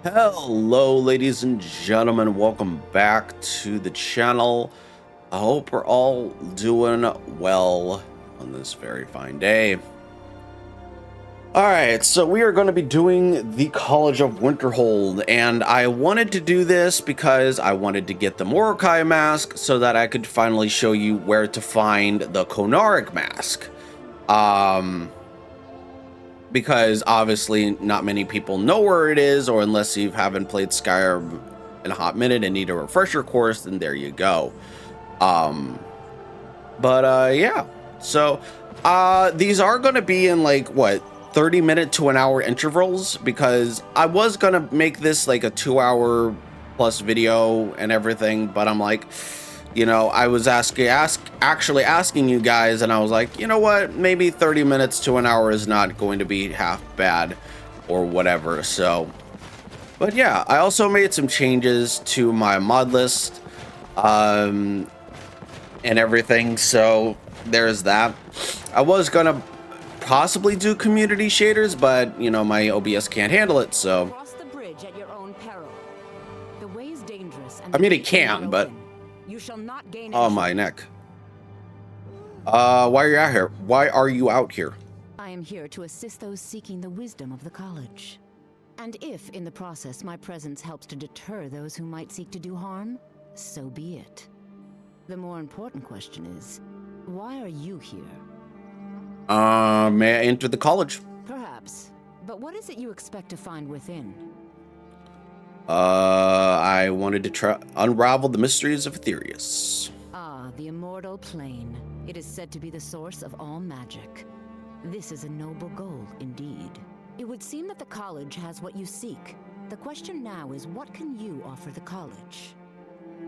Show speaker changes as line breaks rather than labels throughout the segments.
Hello, ladies and gentlemen. Welcome back to the channel. I hope we're all doing well on this very fine day. All right, so we are going to be doing the College of Winterhold, and I wanted to do this because I wanted to get the Mordecai mask so that I could finally show you where to find the Konaric mask. Because obviously not many people know where it is, or unless you haven't played Skyrim in a hot minute and need a refresher course, then there you go. Yeah, so these are going to be in like what 30-minute to an hour intervals, because I was going to make this like a 2-hour plus video and everything, but I'm like, you know, I was actually asking you guys, and I was like, you know what, maybe 30 minutes to an hour is not going to be half bad or whatever. So, but yeah, I also made some changes to my mod list and everything, so there's that. I was gonna possibly do community shaders, but you know, my OBS can't handle it, so
Cross the bridge at your own peril. The way is dangerous, and
I mean, it can, but
you shall not gain.
Oh, my neck. Why are you out here? Why are you out here?
I am here to assist those seeking the wisdom of the college. And if, in the process, my presence helps to deter those who might seek to do harm, so be it. The more important question is, why are you here?
May I enter the college?
Perhaps. But what is it you expect to find within?
I wanted to unravel the mysteries of Aetherius.
Ah, the immortal plane. It is said to be the source of all magic. This is a noble goal, indeed. It would seem that the college has what you seek. The question now is, what can you offer the college?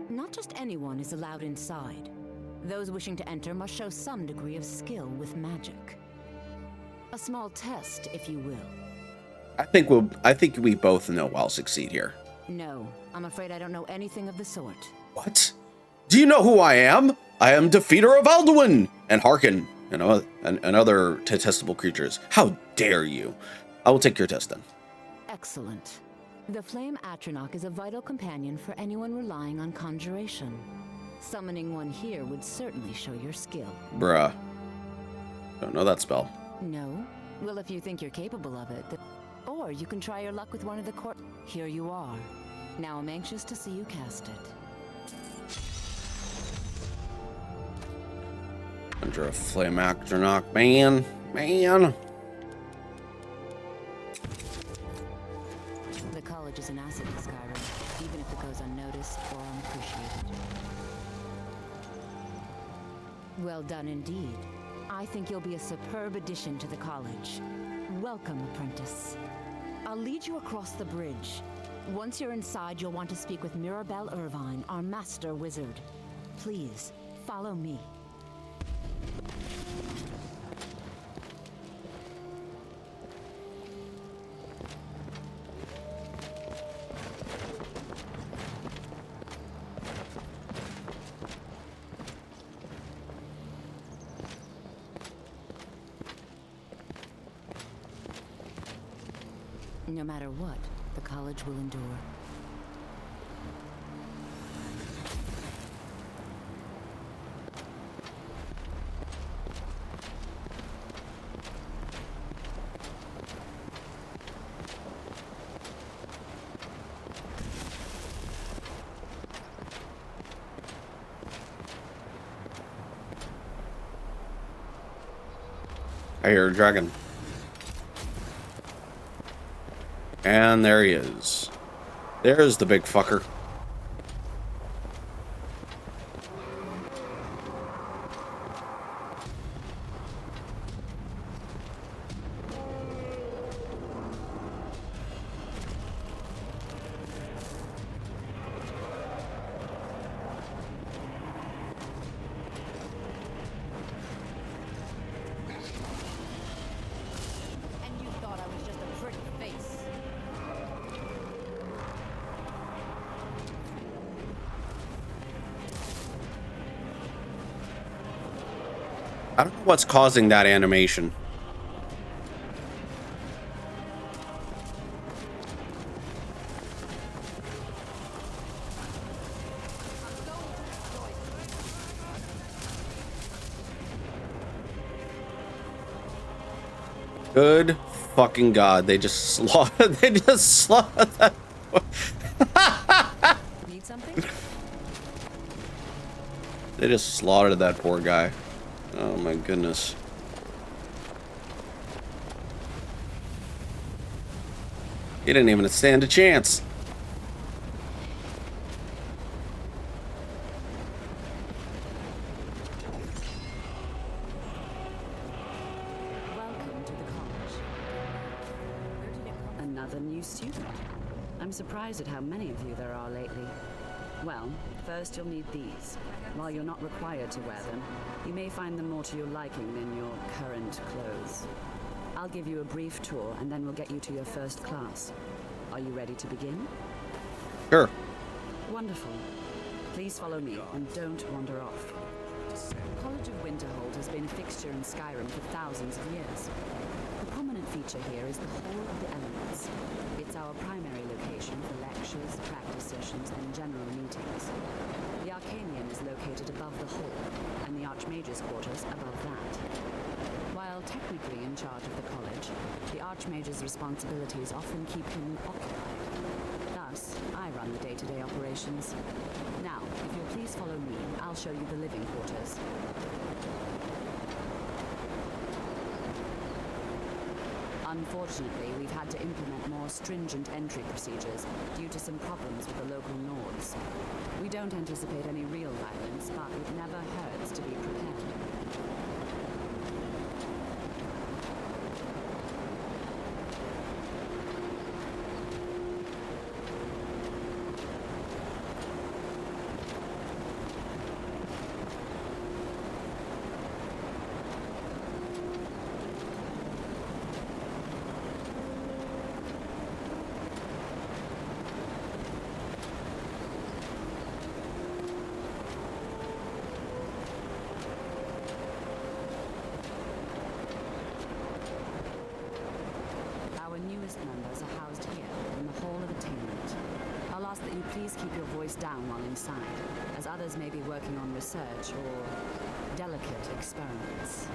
Not just anyone is allowed inside. Those wishing to enter must show some degree of skill with magic. A small test, if you will.
I think we both know I'll succeed here.
No, I'm afraid I don't know anything of the sort.
What? Do you know who I am? I am Defeater of Alduin and Harkin and other detestable creatures. How dare you? I will take your test then.
Excellent. The Flame Atronach is a vital companion for anyone relying on conjuration. Summoning one here would certainly show your skill.
Bruh. Don't know that spell.
No? Well, if you think you're capable of it, or you can try your luck with one of the Here you are. Now I'm anxious to see you cast it.
Conjure a Flame Atronach, man.
The college is an asset to Skyrim, even if it goes unnoticed or unappreciated. Well done indeed. I think you'll be a superb addition to the college. Welcome, apprentice. I'll lead you across the bridge. Once you're inside, you'll want to speak with Mirabelle Irvine, our master wizard. Please, follow me. No matter what, the college will endure.
I hear a dragon. And there he is. There's the big fucker.
And you thought I was just a pretty face.
I don't know what's causing that animation. Good fucking god, they just slaughtered. They just slaughtered that.
Need something?
They just slaughtered that poor guy. Oh my goodness. He didn't even stand a chance.
Welcome to the college. Where did it come
Another new student. I'm surprised at how many of you there are lately. Well, first you'll need these. While you're not required to wear them, you may find them more to your liking than your current clothes. I'll give you a brief tour and then we'll get you to your first class. Are you ready to begin?
Sure.
Wonderful. Please follow me and don't wander off. College of Winterhold has been a fixture in Skyrim for thousands of years. The prominent feature here is the Hall of the Elements. It's our primary location for lectures, practice sessions, and general meetings. The Arcanium is located above the hall, and the Archmage's quarters above that. While technically in charge of the college, the Archmage's responsibilities often keep him occupied. Thus, I run the day-to-day operations. Now, if you'll please follow me, I'll show you the living quarters. Unfortunately, we've had to implement more stringent entry procedures due to some problems with the local Nords. We don't anticipate any real violence, but it never hurts to be prepared. Our newest members are housed here, in the Hall of Attainment. I'll ask that you please keep your voice down while inside, as others may be working on research or delicate experiments.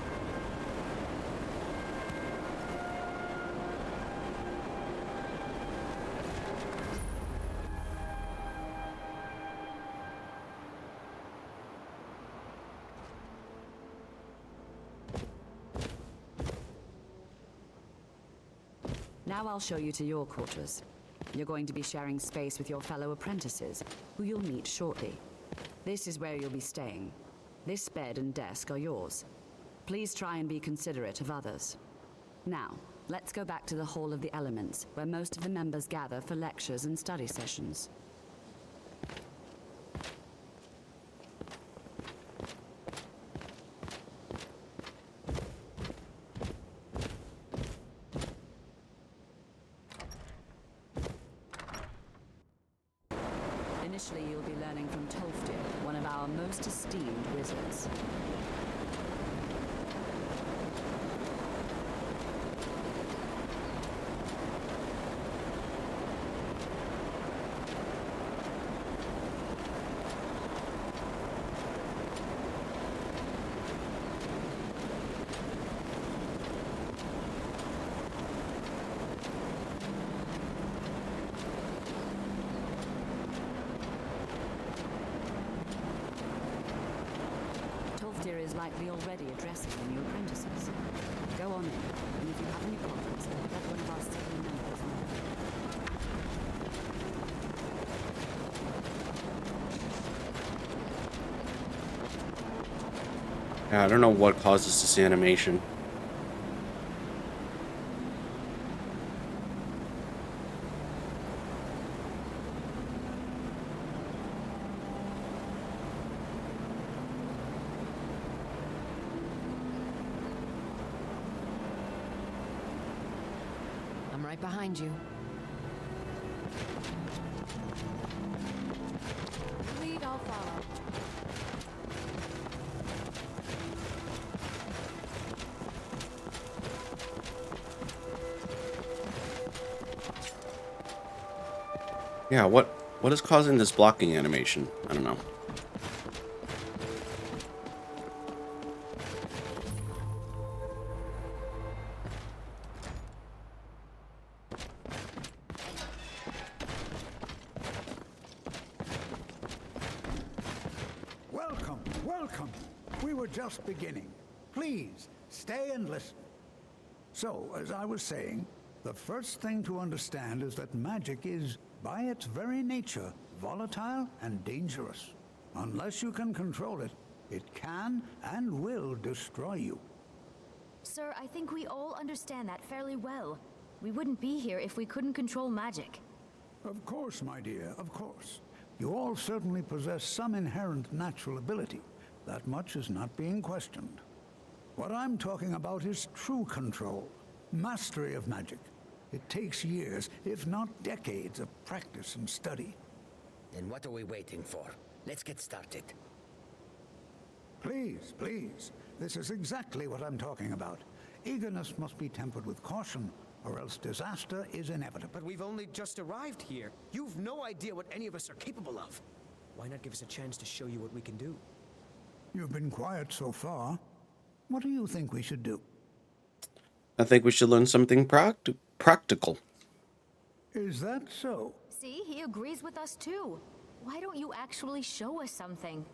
Now I'll show you to your quarters. You're going to be sharing space with your fellow apprentices, who you'll meet shortly. This is where you'll be staying. This bed and desk are yours. Please try and be considerate of others. Now, let's go back to the Hall of the Elements, where most of the members gather for lectures and study sessions. Initially, you'll be learning from Tolfdir, one of our most esteemed wizards. Tolfdir is likely already addressing the new apprentices. Go on in, and if you have any problems, let one of our senior members know.
Yeah, I don't know what causes this animation.
I'm right behind you. Lead, I'll follow.
Yeah, what is causing this blocking animation? I don't know.
Welcome. We were just beginning. Please, stay and listen. So, as I was saying, the first thing to understand is that magic is, by its very nature, volatile and dangerous. Unless you can control it, it can and will destroy you.
Sir, I think we all understand that fairly well. We wouldn't be here if we couldn't control magic.
Of course, my dear, of course. You all certainly possess some inherent natural ability. That much is not being questioned. What I'm talking about is true control, mastery of magic. It takes years, if not decades, of practice and study.
Then what are we waiting for? Let's get started.
Please, please. This is exactly what I'm talking about. Eagerness must be tempered with caution, or else disaster is inevitable.
But we've only just arrived here. You've no idea what any of us are capable of. Why not give us a chance to show you what we can do?
You've been quiet so far. What do you think we should do?
I think we should learn something practical.
Is that so?
See, he agrees with us too. Why don't you actually show us something?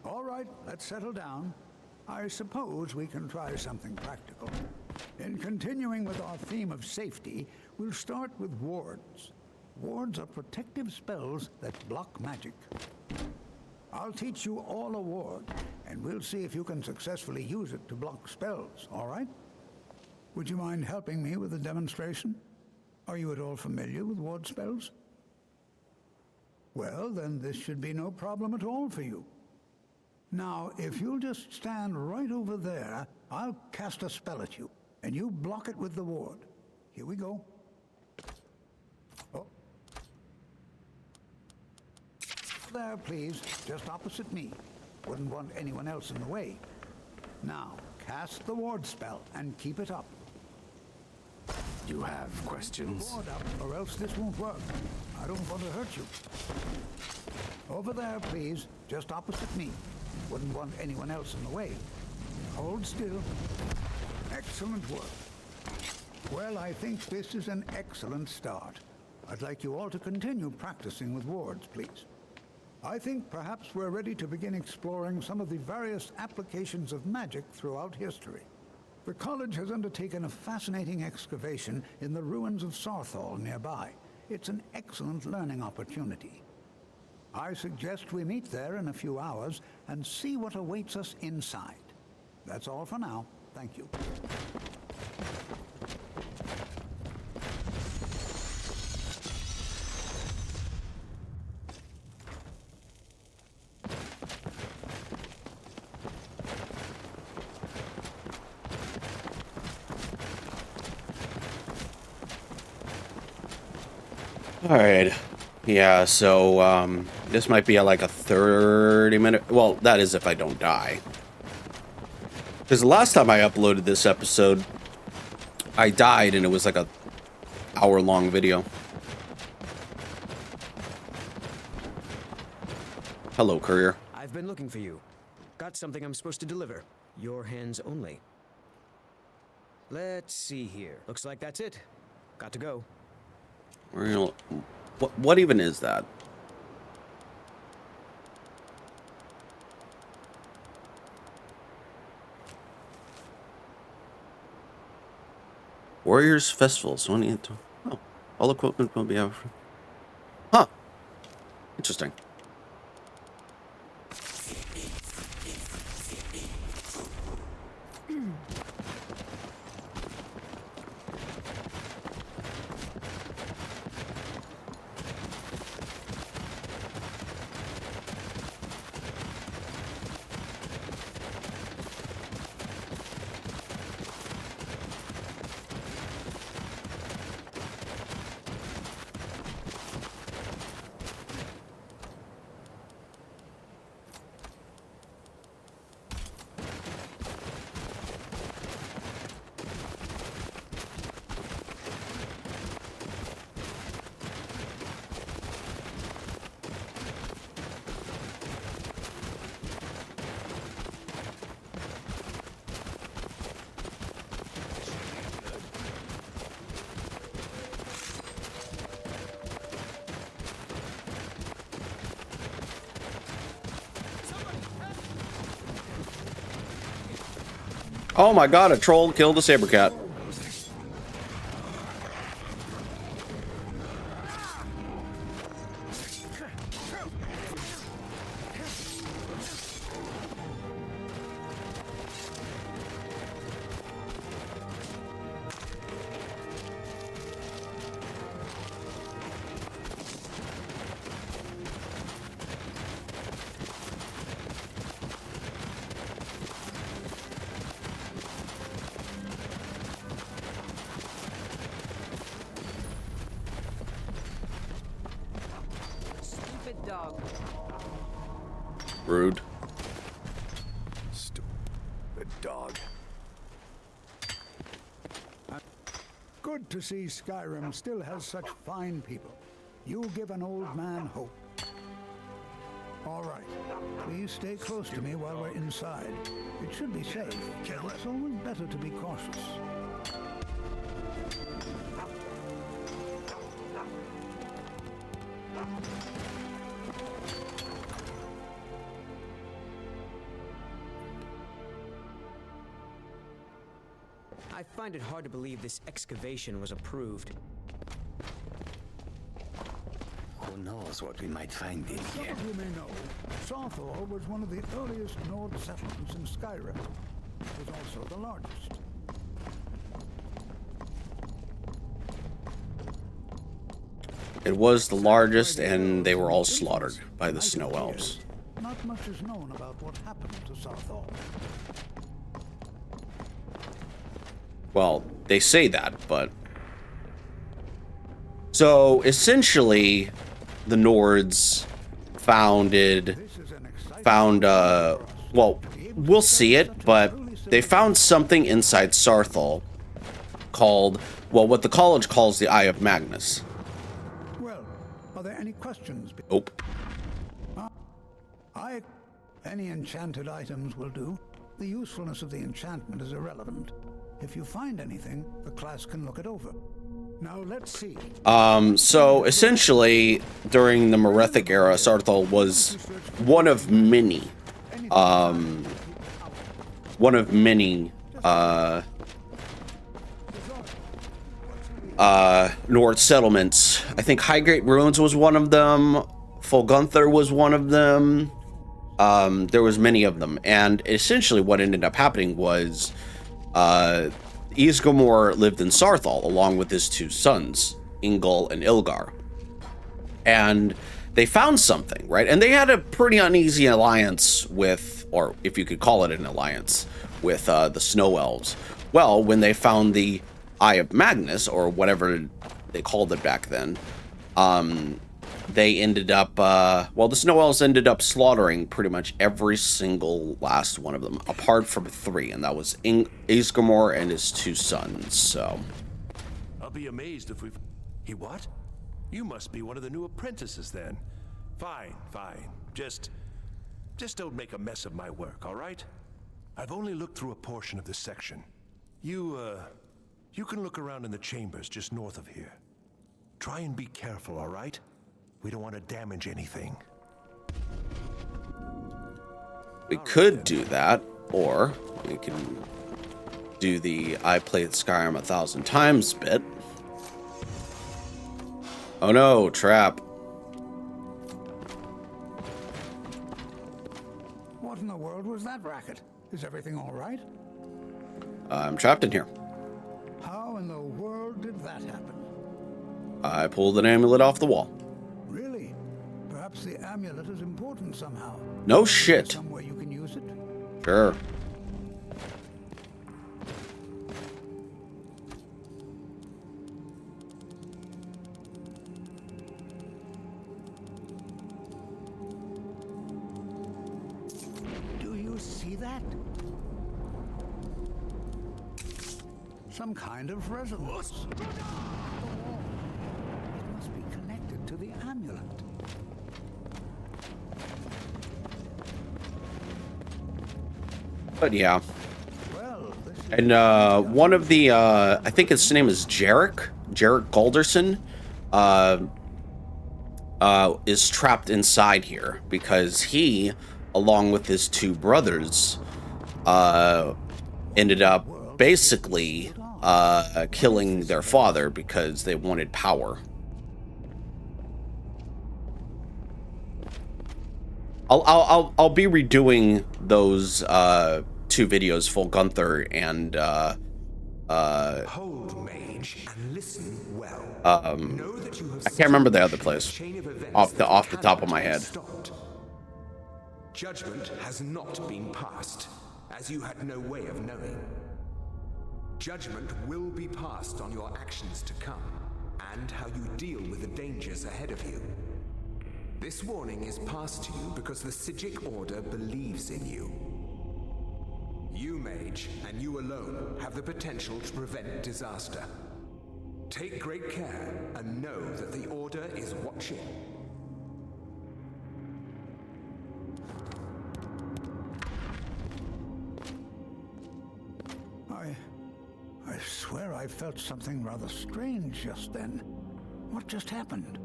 All right, let's settle down. I suppose we can try something practical. In continuing with our theme of safety, we'll start with wards. Wards are protective spells that block magic. I'll teach you all a ward, and we'll see if you can successfully use it to block spells, all right? Would you mind helping me with the demonstration? Are you at all familiar with ward spells? Well, then this should be no problem at all for you. Now, if you'll just stand right over there, I'll cast a spell at you, and you block it with the ward. Here we go. Oh. There, please, just opposite me. Wouldn't want anyone else in the way. Now, cast the ward spell and keep it up.
You have questions?
Ward up, or else this won't work. I don't want to hurt you. Over there, please, just opposite me. Wouldn't want anyone else in the way. Hold still. Excellent work. Well, I think this is an excellent start. I'd like you all to continue practicing with wards, please. I think perhaps we're ready to begin exploring some of the various applications of magic throughout history. The college has undertaken a fascinating excavation in the ruins of Saarthal nearby. It's an excellent learning opportunity. I suggest we meet there in a few hours and see what awaits us inside. That's all for now. Thank you.
All right. Yeah, so this might be like a 30-minute... Well, that is if I don't die. Because the last time I uploaded this episode, I died and it was like a hour-long video. Hello, courier.
I've been looking for you. Got something I'm supposed to deliver. Your hands only. Let's see here. Looks like that's it. Got to go.
What even is that? Warriors Festivals. Oh, all equipment will be out. Huh. Interesting. Oh my god, a troll killed a saber cat.
Stupid dog.
Rude.
Stupid dog.
Good to see Skyrim still has such fine people. You give an old man hope. All right. Please stay close to me while we're inside. It should be safe, but it's always better to be cautious.
I find it hard to believe this excavation was approved.
Who knows what we might find in
Some
here?
of you may know, Saarthal was one of the earliest Nord settlements in Skyrim. It was also the largest.
It was the largest, and they were all slaughtered by the snow elves.
Not much is known about what happened to Saarthal.
Well, they say that, but... So, essentially, the Nords well, we'll see it, but they found something inside Saarthal called, well, what the college calls the Eye of Magnus.
Well, are there any questions?
Nope.
Any enchanted items will do. The usefulness of the enchantment is irrelevant. If you find anything, the class can look it over. Now let's see.
So essentially, during the Merethic era, Saarthal was one of many, Nord settlements. I think Highgate Ruins was one of them. Folgunther was one of them. There was many of them, and essentially what ended up happening was Ysgramor lived in Saarthal along with his two sons, Ingol and Ilgar. And they found something, right? And they had a pretty uneasy alliance with, or if you could call it an alliance, with the Snow Elves. Well, when they found the Eye of Magnus, or whatever they called it back then, they ended up, well, the Snow Elves ended up slaughtering pretty much every single last one of them, apart from 3, and that was Ysgramor and his 2 sons, so.
I'll be amazed if we've... He what? You must be one of the new apprentices then. Fine, fine. Just don't make a mess of my work, all right? I've only looked through a portion of this section. You can look around in the chambers just north of here. Try and be careful, all right? We don't want to damage anything.
We could do that, or we can do the I played Skyrim 1,000 times bit. Oh no, trap.
What in the world was that racket? Is everything all right?
I'm trapped in here.
How in the world did that happen?
I pulled an amulet off the wall.
Really? Perhaps the amulet is important somehow.
No shit.
Somewhere you can use it?
Sure.
Do you see that? Some kind of resonance. It must be connected to the amulet.
But yeah.
Well, this is
And one of the, I think his name is Jarek Galderson, is trapped inside here because he, along with his 2 brothers, ended up basically killing their father because they wanted power. I'll be redoing those 2 videos, Full Gunther and
Hold, mage, and listen well. Know that you have
I can't remember the other
a
place
chain of events
off the
that
top of my
cannot
head.
be stopped. Judgment has not been passed, as you had no way of knowing. Judgment will be passed on your actions to come, and how you deal with the dangers ahead of you. This warning is passed to you because the Psijic Order believes in you. You, mage, and you alone, have the potential to prevent disaster. Take great care, and know that the Order is watching.
I swear I felt something rather strange just then. What just happened?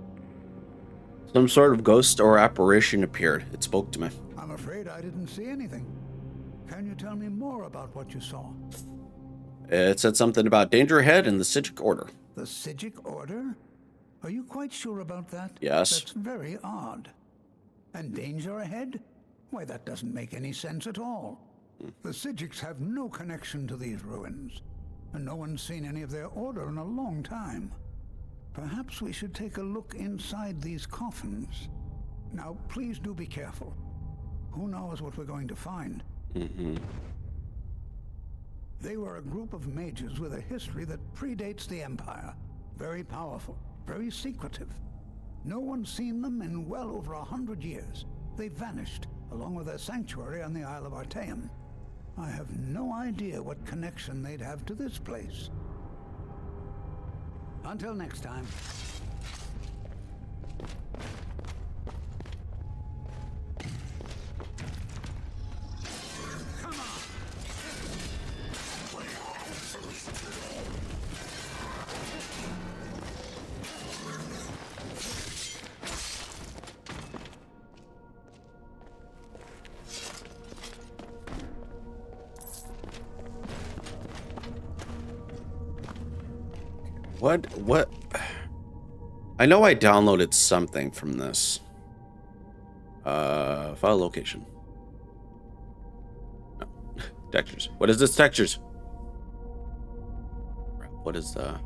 Some sort of ghost or apparition appeared. It spoke to me.
I'm afraid I didn't see anything. Can you tell me more about what you saw?
It said something about danger ahead and the Psijic Order.
The Psijic Order? Are you quite sure about that?
Yes.
That's very odd. And danger ahead? Why, that doesn't make any sense at all. The Psijics have no connection to these ruins, and no one's seen any of their order in a long time. Perhaps we should take a look inside these coffins. Now, please do be careful. Who knows what we're going to find? They were a group of mages with a history that predates the Empire. Very powerful, very secretive. No one's seen them in well over 100 years. They vanished, along with their sanctuary on the Isle of Artaeum. I have no idea what connection they'd have to this place. Until next time.
What? I know I downloaded something from this. File location. No. Textures. What is this? Textures. What is the...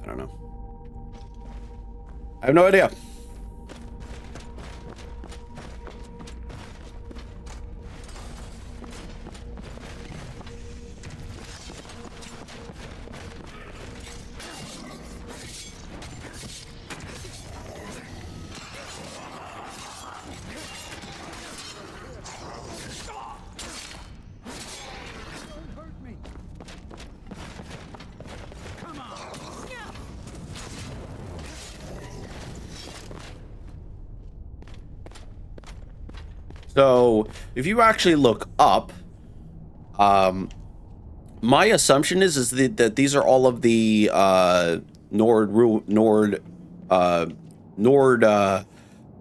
I don't know. I have no idea. So, if you actually look up, my assumption is that these are all of the Nord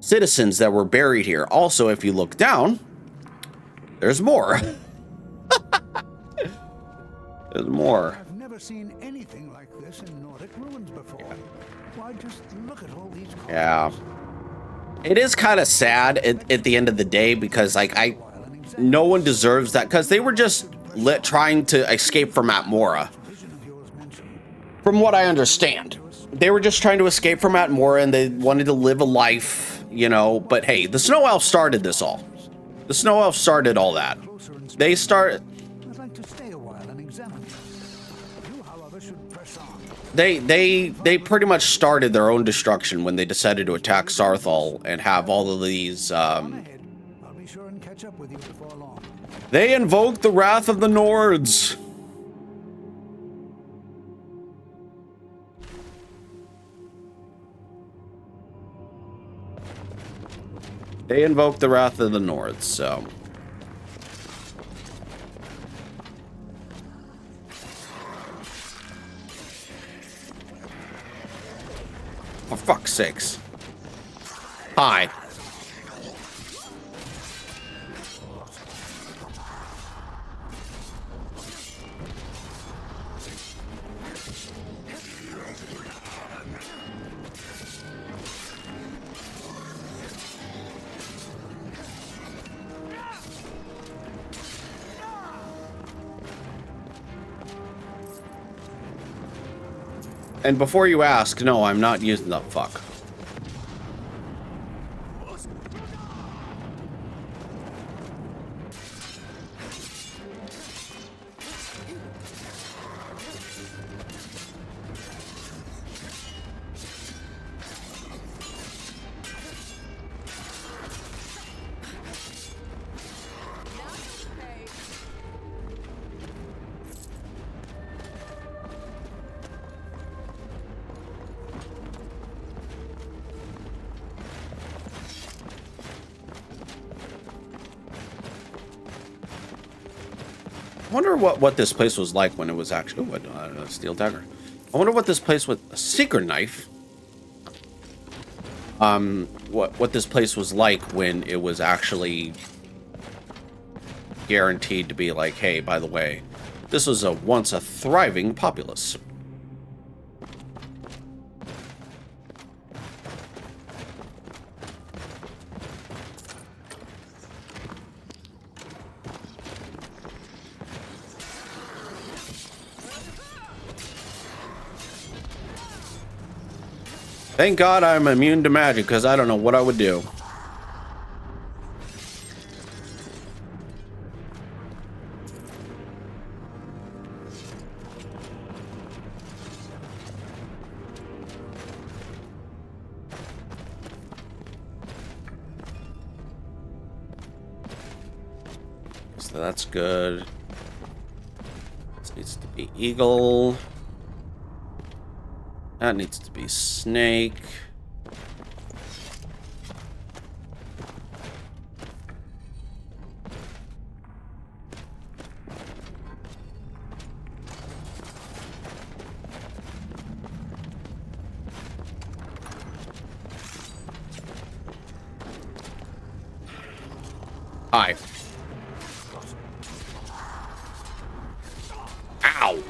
citizens that were buried here. Also, if you look down, there's more. There's more.
I've never seen anything like this in Nordic ruins before. Why, just look at all these columns.
Yeah. It is kind of sad at the end of the day because, like, no one deserves that because they were just trying to escape from Atmora. From what I understand, they were just trying to escape from Atmora and they wanted to live a life, you know. But hey, the Snow Elf started this all. The Snow Elf started all that. They started.
I'd like to stay a while and examine it. You, however, should press on.
They pretty much started their own destruction when they decided to attack Saarthal and have all of these.
I'll be sure and catch up with you before long.
They invoked the wrath of the Nords. They invoked the wrath of the Nords, so. for fuck's sakes. Hi. And before you ask, no, I'm not using the fuck. I wonder what this place was like when it was actually... Oh, a steel dagger. I wonder what this place was... A secret knife? What this place was like when it was actually guaranteed to be like, hey, by the way, this was once a thriving populace. Thank God I'm immune to magic, because I don't know what I would do. So that's good. This needs to be eagle. That needs to be snake. Hi. Ow.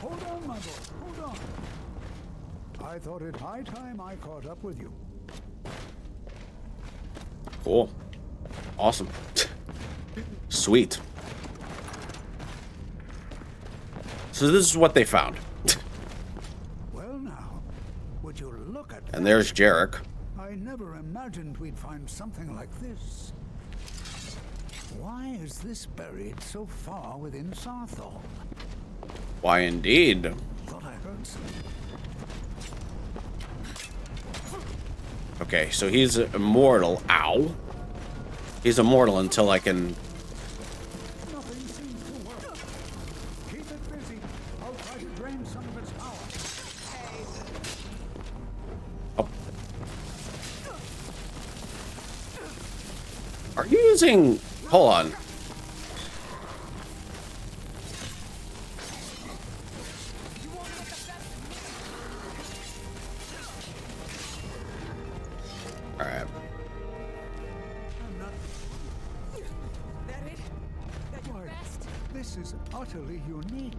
Hold on. I thought it high time I caught up with you.
Cool. Awesome. Sweet. So this is what they found.
Well now, would you look at
And there's Jarek.
I never imagined we'd find something like this. Why is this buried so far within Saarthal?
Why indeed.
Thought I heard something.
Okay, so he's immortal. Ow. He's immortal until I can...
Nothing seems to work. Keep it busy. I'll try to drain some of its power.
Oh. Are you using... Hold on. Alright.
Why, this is utterly unique.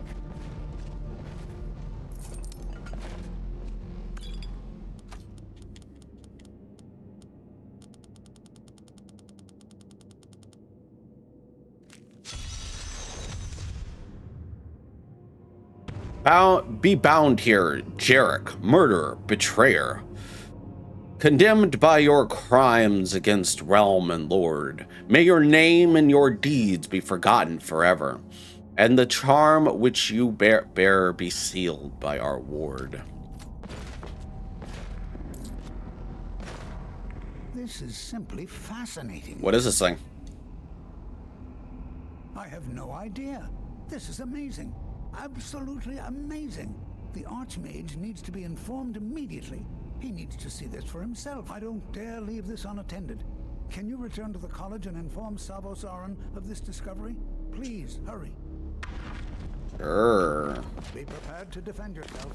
Be bound here, Jarek, murderer, betrayer. Condemned by your crimes against realm and lord, may your name and your deeds be forgotten forever, and the charm which you bear be sealed by our ward.
This is simply fascinating.
What is this thing?
I have no idea. This is amazing. Absolutely amazing. The Archmage needs to be informed immediately. He needs to see this for himself. I don't dare leave this unattended. Can you return to the college and inform Savos Aran of this discovery? Please, hurry.
Sure.
Be prepared to defend yourself.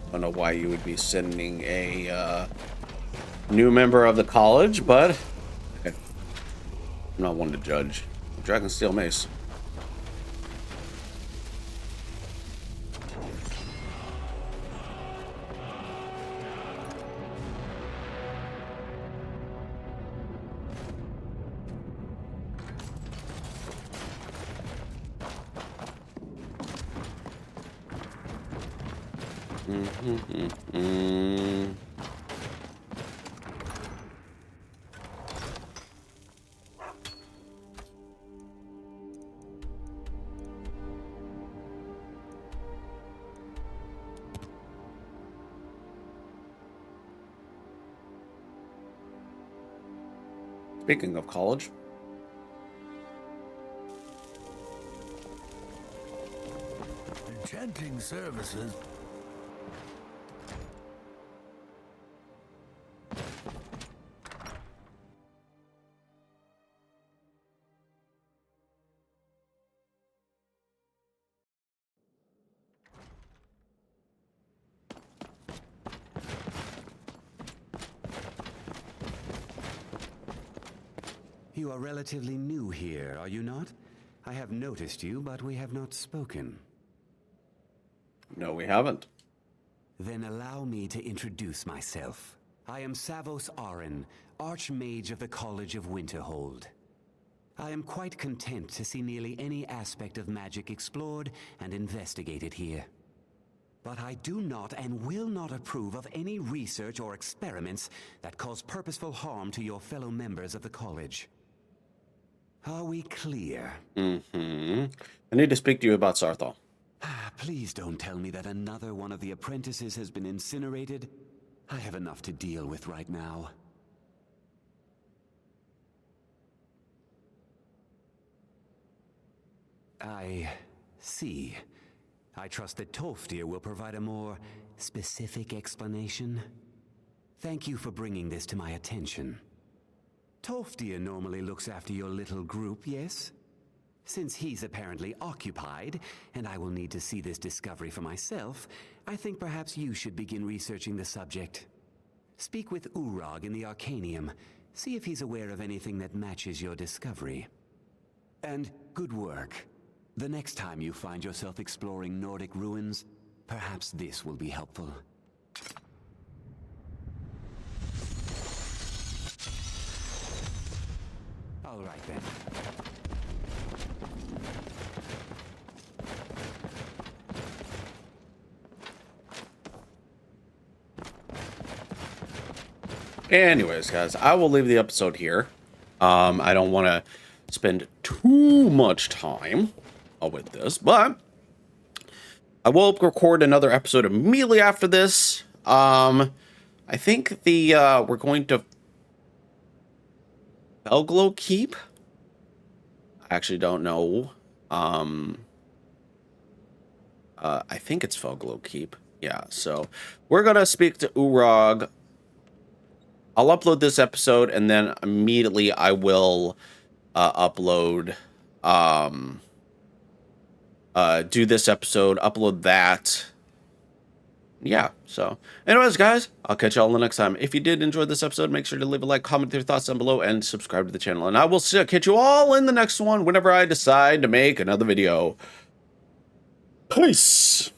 I don't know why you would be sending a new member of the college, but okay. I'm not one to judge. Dragon Steel Mace. Speaking of college.
Enchanting services.
You are relatively new here, are you not? I have noticed you, but we have not spoken.
No, we haven't.
Then allow me to introduce myself. I am Savos Aran, Archmage of the College of Winterhold. I am quite content to see nearly any aspect of magic explored and investigated here. But I do not and will not approve of any research or experiments that cause purposeful harm to your fellow members of the college. Are we clear?
Mm-hmm. I need to speak to you about Saarthal.
Please don't tell me that another one of the apprentices has been incinerated. I have enough to deal with right now. I see. I trust that Tolfdir will provide a more specific explanation. Thank you for bringing this to my attention. Tolfdir normally looks after your little group, yes? Since he's apparently occupied, and I will need to see this discovery for myself, I think perhaps you should begin researching the subject. Speak with Urag in the Arcanium. See if he's aware of anything that matches your discovery. And good work. The next time you find yourself exploring Nordic ruins, perhaps this will be helpful. All right then.
Anyways, guys, I will leave the episode here. I don't want to spend too much time with this, but I will record another episode immediately after this. I think we're going to Felglow Keep. I actually don't know. I think it's Felglow Keep. Yeah, so we're gonna speak to Urag. I'll upload this episode, and then immediately I will upload, do this episode, upload that. Yeah, so anyways, guys, I'll catch y'all the next time. If you did enjoy this episode, make sure to leave a like, comment your thoughts down below, and subscribe to the channel. And I will catch you all in the next one whenever I decide to make another video. Peace.